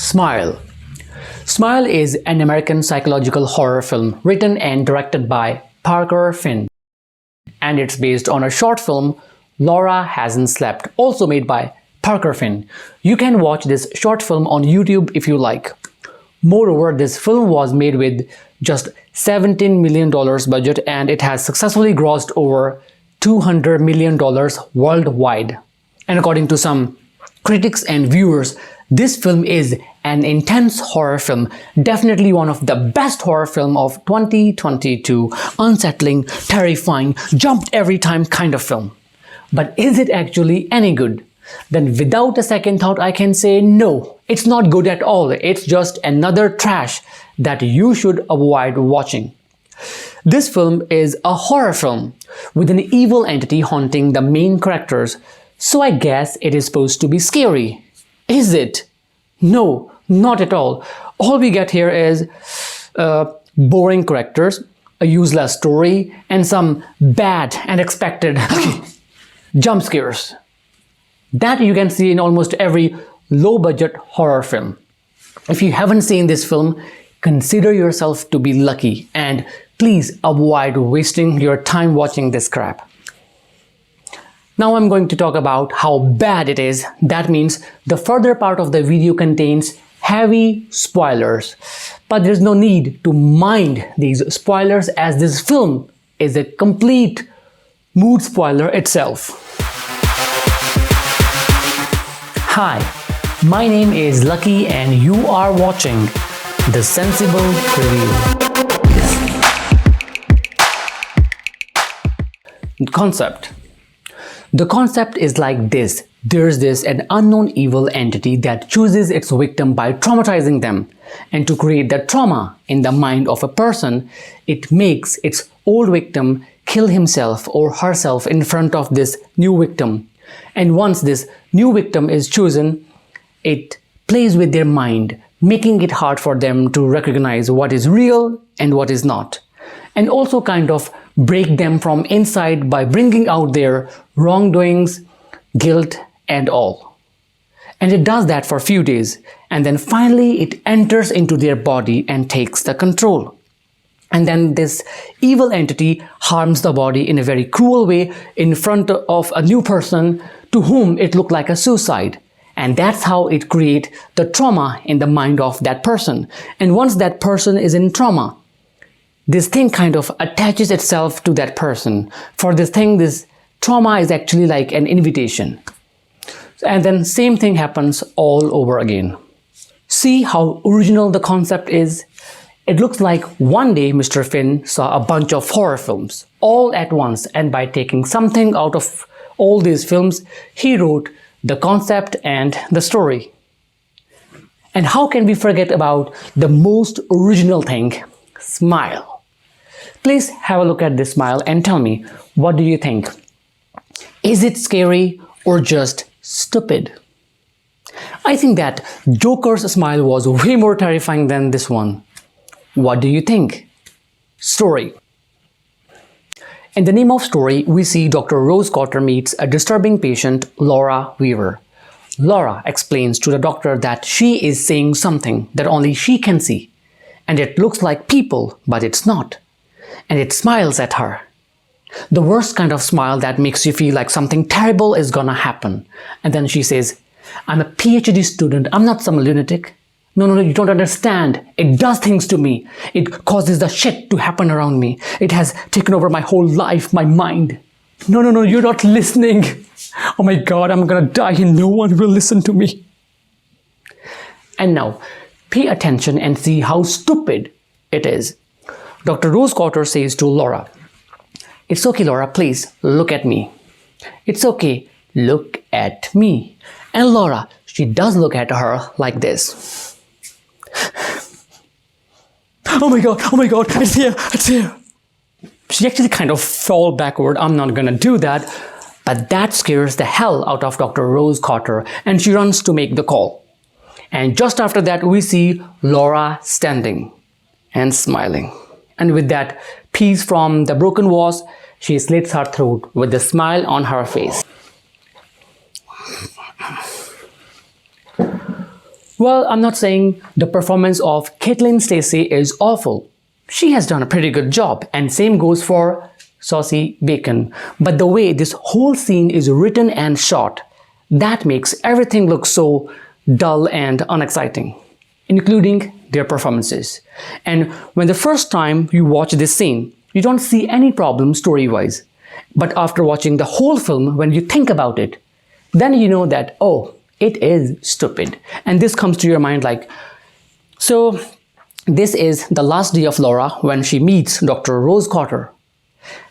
Smile. Smile is an American psychological horror film written and directed by Parker Finn. And it's based on a short film, Laura Hasn't Slept, also made by Parker Finn. You can watch this short film on YouTube if you like. Moreover, this film was made with just $17 million budget and it has successfully grossed over $200 million worldwide. And according to some critics and viewers, this film is an intense horror film, definitely one of the best horror film of 2022, unsettling, terrifying, jumped every time kind of film. But is it actually any good? Then without a second thought I can say no, it's not good at all. It's just another trash that you should avoid watching. This film is a horror film with an evil entity haunting the main characters, so I guess it is supposed to be scary. Is it? No, not at all. All we get here is boring characters, a useless story, and some bad and expected jump scares. That you can see in almost every low-budget horror film. If you haven't seen this film, consider yourself to be lucky and please avoid wasting your time watching this crap. Now I'm going to talk about how bad it is. That means the further part of the video contains heavy spoilers. But there's no need to mind these spoilers as this film is a complete mood spoiler itself. Hi, my name is Lucky and you are watching The Sensible Review. Concept. The concept is like this. There's an unknown evil entity that chooses its victim by traumatizing them. And to create the trauma in the mind of a person, it makes its old victim kill himself or herself in front of this new victim. And once this new victim is chosen, it plays with their mind, making it hard for them to recognize what is real and what is not. And also kind of break them from inside by bringing out their wrongdoings, guilt, and all. And it does that for a few days, and then finally it enters into their body and takes the control. And then this evil entity harms the body in a very cruel way in front of a new person to whom it looked like a suicide. And that's how it creates the trauma in the mind of that person. And once that person is in trauma, this thing kind of attaches itself to that person. For this thing, this trauma is actually like an invitation. And then same thing happens all over again. See how original the concept is? It looks like one day Mr. Finn saw a bunch of horror films all at once, and by taking something out of all these films, he wrote the concept and the story. And how can we forget about the most original thing? Smile. Please have a look at this smile and tell me, what do you think? Is it scary or just stupid? I think that Joker's smile was way more terrifying than this one. What do you think? Story. In the name of story, we see Dr. Rose Cotter meets a disturbing patient, Laura Weaver. Laura explains to the doctor that she is seeing something that only she can see. And it looks like people, but it's not. And it smiles at her. The worst kind of smile that makes you feel like something terrible is gonna happen. And then she says, I'm a PhD student, I'm not some lunatic. No, you don't understand. It does things to me. It causes the shit to happen around me. It has taken over my whole life, my mind. No, you're not listening. Oh my God, I'm gonna die and no one will listen to me. And now, pay attention and see how stupid it is. Dr. Rose Cotter says to Laura, it's okay, Laura, please look at me. It's okay, look at me. And Laura, she does look at her like this. Oh my God, it's here. She actually kind of fell backward. I'm not gonna do that. But that scares the hell out of Dr. Rose Cotter and she runs to make the call. And just after that, we see Laura standing and smiling. And with that piece from the broken vase, she slits her throat with a smile on her face. Well, I'm not saying the performance of Caitlin Stacey is awful. She has done a pretty good job, and same goes for Saucy Bacon. But the way this whole scene is written and shot, that makes everything look so dull and unexciting, including their performances. And when the first time you watch this scene, you don't see any problem story-wise. But after watching the whole film, when you think about it, then you know that, oh, it is stupid. And this comes to your mind like, so this is the last day of Laura when she meets Dr. Rose Cotter.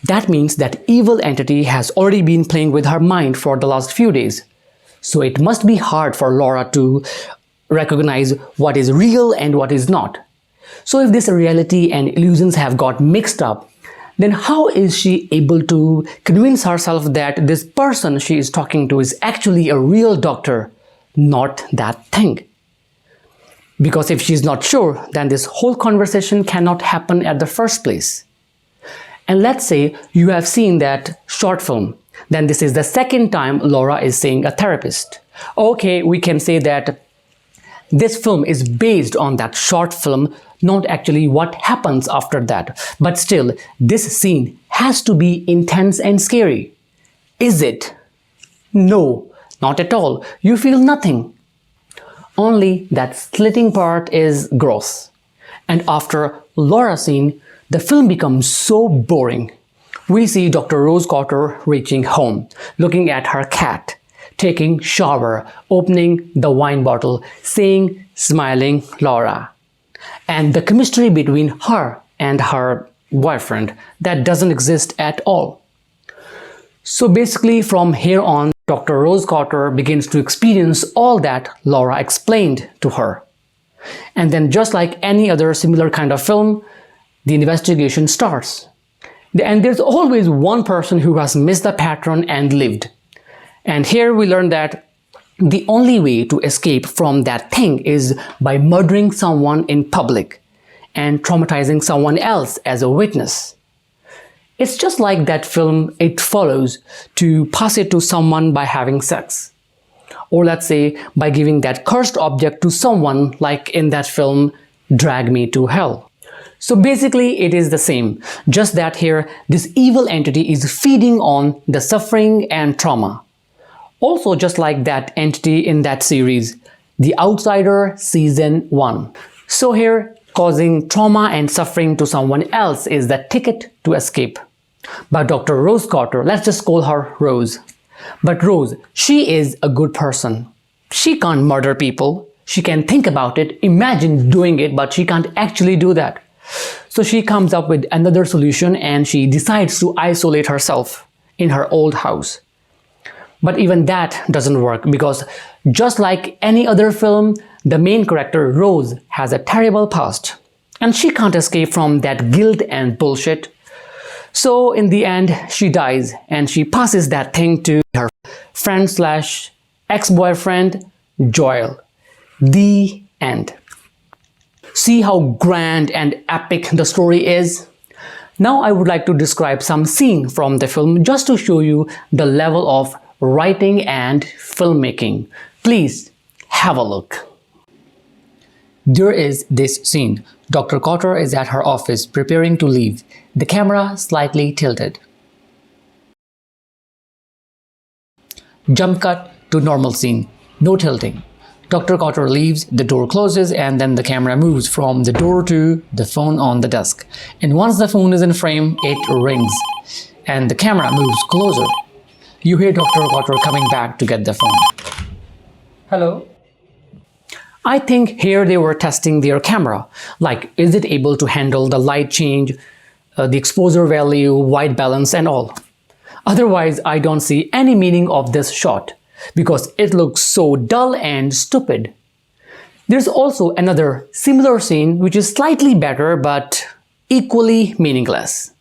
That means that evil entity has already been playing with her mind for the last few days. So it must be hard for Laura to recognize what is real and what is not. So if this reality and illusions have got mixed up, then how is she able to convince herself that this person she is talking to is actually a real doctor, not that thing? Because if she's not sure, then this whole conversation cannot happen at the first place. And let's say you have seen that short film. Then this is the second time Laura is seeing a therapist. Okay, we can say that this film is based on that short film, not actually what happens after that. But still, this scene has to be intense and scary. Is it? No, not at all. You feel nothing. Only that slitting part is gross. And after Laura's scene, the film becomes so boring. We see Dr. Rose Cotter reaching home, looking at her cat, taking shower, opening the wine bottle, saying, smiling Laura. And the chemistry between her and her boyfriend, that doesn't exist at all. So basically from here on, Dr. Rose Cotter begins to experience all that Laura explained to her. And then just like any other similar kind of film, the investigation starts. And there's always one person who has missed the pattern and lived. And here we learn that the only way to escape from that thing is by murdering someone in public and traumatizing someone else as a witness. It's just like that film It Follows, to pass it to someone by having sex. Or let's say by giving that cursed object to someone, like in that film Drag Me to Hell. So basically it is the same, just that here this evil entity is feeding on the suffering and trauma. Also just like that entity in that series, The Outsider Season 1. So here, causing trauma and suffering to someone else is the ticket to escape. But Dr. Rose Cotter, let's just call her Rose. But Rose, she is a good person. She can't murder people. She can think about it, imagine doing it, but she can't actually do that. So she comes up with another solution and she decides to isolate herself in her old house. But even that doesn't work because just like any other film, the main character Rose has a terrible past and she can't escape from that guilt and bullshit. So in the end, she dies and she passes that thing to her friend slash ex-boyfriend Joel. The end. See how grand and epic the story is? Now I would like to describe some scene from the film just to show you the level of writing and filmmaking. Please have a look. There is this scene. Dr. Cotter is at her office preparing to leave. The camera slightly tilted. Jump cut to normal scene. No tilting. Dr. Cotter leaves, the door closes, and then the camera moves from the door to the phone on the desk. And once the phone is in frame, it rings. And the camera moves closer. You hear Dr. Cotter coming back to get the phone. Hello? I think here they were testing their camera. Like, is it able to handle the light change, the exposure value, white balance, and all? Otherwise, I don't see any meaning of this shot, because it looks so dull and stupid. There's also another similar scene which is slightly better but equally meaningless.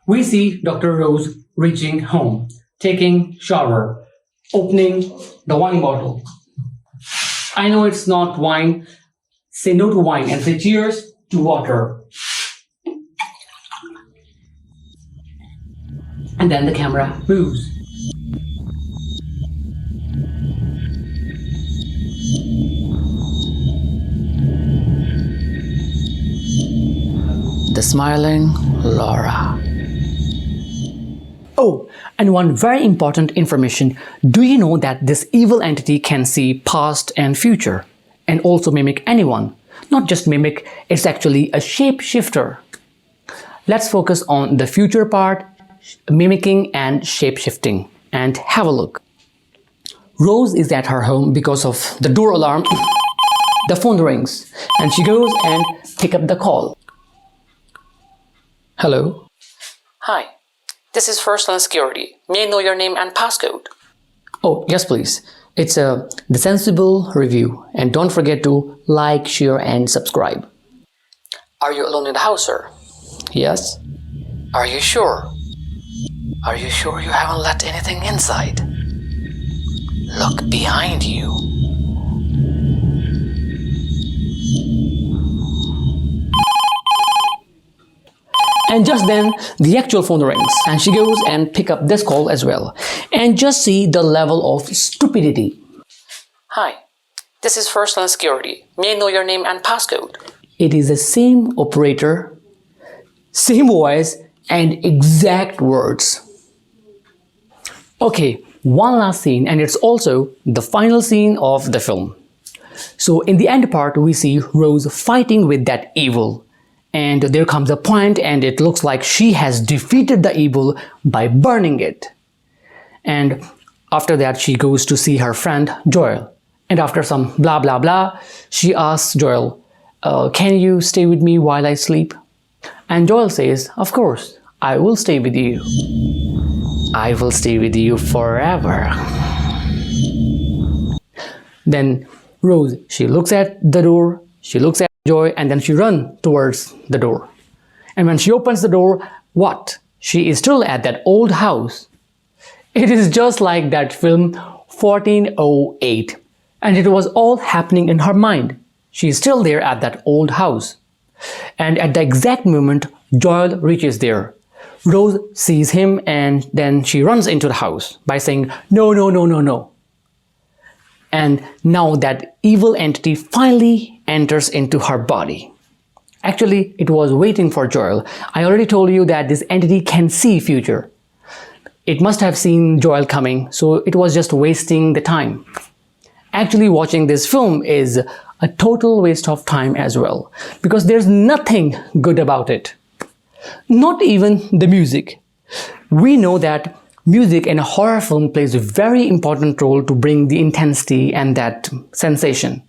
We see Dr. Rose reaching home, taking shower, opening the wine bottle. I know it's not wine. Say no to wine and say cheers to water. And then the camera moves. the smiling Laura. Oh, and one very important information. Do you know that this evil entity can see past and future and also mimic anyone? Not just mimic, it's actually a shapeshifter. Let's focus on the future part, mimicking and shapeshifting, and have a look. Rose is at her home because of the door alarm. The phone rings and she goes and picks up the call. Hello? Hi, this is First Line Security. May I know your name and passcode? Oh, yes please. It's the Sensible Review, and don't forget to like, share and subscribe. Are you alone in the house, sir? Yes? Are you sure? Are you sure you haven't let anything inside? Look behind you. And just then, the actual phone rings and she goes and picks up this call as well. And just see the level of stupidity. Hi, this is First Line Security. May I know your name and passcode? It is the same operator, same voice, and exact words. Okay, one last scene, and it's also the final scene of the film. So in the end part, we see Rose fighting with that evil. And there comes a point and it looks like she has defeated the evil by burning it. And after that, she goes to see her friend Joel. And after some blah blah blah, she asks Joel, can you stay with me while I sleep? And Joel says, of course, I will stay with you. I will stay with you forever. Then Rose, she looks at the door, she looks at Joy, and then she runs towards the door. And when she opens the door, what? She is still at that old house. It is just like that film 1408. And it was all happening in her mind. She is still there at that old house. And at the exact moment, Joel reaches there. Rose sees him and then she runs into the house by saying, no, no, no, no, no. And now that evil entity finally enters into her body. Actually, it was waiting for Joel. I already told you that this entity can see future. It must have seen Joel coming, so it was just wasting the time. Actually, watching this film is a total waste of time as well, because there's nothing good about it. Not even the music. We know that music in a horror film plays a very important role to bring the intensity and that sensation.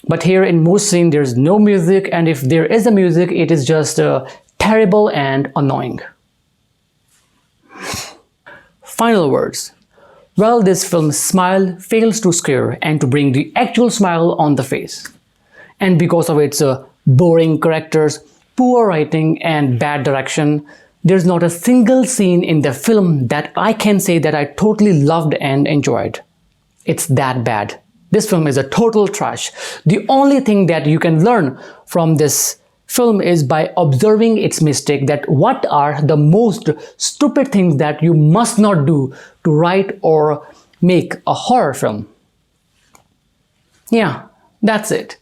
But here in most scenes there's no music, and if there is a music, it is just terrible and annoying. Final words. Well, this film's smile fails to scare and to bring the actual smile on the face. And because of its boring characters, poor writing and bad direction, there's not a single scene in the film that I can say that I totally loved and enjoyed. It's that bad. This film is a total trash. The only thing that you can learn from this film is by observing its mistake, that what are the most stupid things that you must not do to write or make a horror film. Yeah, that's it.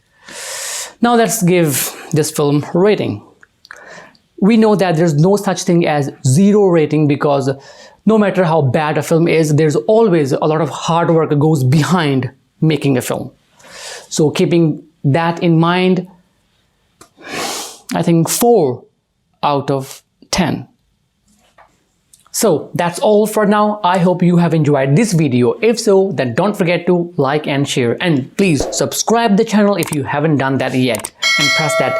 Now let's give this film a rating. We know that there's no such thing as 0 rating, because no matter how bad a film is, there's always a lot of hard work that goes behind making a film. So keeping that in mind, I think 4 out of 10. So that's all for now. I hope you have enjoyed this video. If so, then don't forget to like and share, and please subscribe the channel if you haven't done that yet, and press that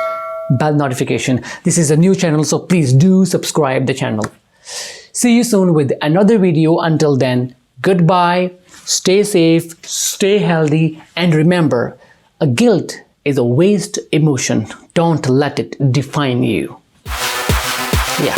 bell notification. This is a new channel, so please do subscribe the channel. See you soon with another video. Until then, goodbye, stay safe, stay healthy, and remember, a guilt is a waste emotion. Don't let it define you. Yeah.